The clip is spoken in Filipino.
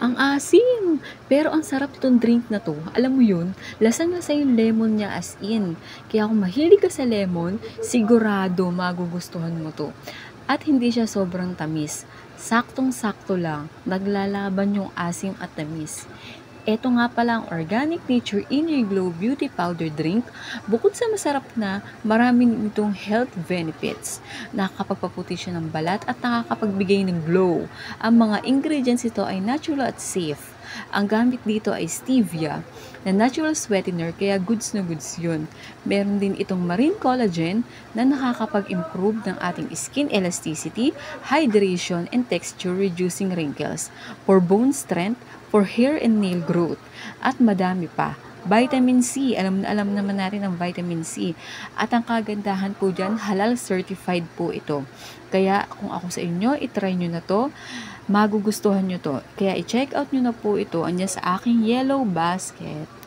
Ang asim! Pero ang sarap itong drink na 'to. Alam mo yun, lasang-lasa yung lemon niya as in. Kaya kung mahilig ka sa lemon, sigurado magugustuhan mo 'to. At hindi siya sobrang tamis. Saktong-sakto lang, naglalaban yung asim at tamis. Eto nga pala ang Organic Nature Inner Glow Beauty Powder Drink. Bukod sa masarap na, marami nitong health benefits. Nakakapagpaputi siya ng balat at nakakapagbigay ng glow. Ang mga ingredients ito ay natural at safe. Ang gamit dito ay stevia, na natural sweetener kaya goods na goods yun. Meron din itong marine collagen na nakakapag-improve ng ating skin elasticity, hydration, and texture reducing wrinkles. For bone strength, for hair and nail growth, at madami pa. Vitamin C, alam naman natin ang vitamin C. At ang kagandahan po dyan, halal certified po ito. Kaya kung ako sa inyo, itry nyo na to, magugustuhan nyo to. Kaya i-check out nyo na po ito, andyan sa aking yellow basket.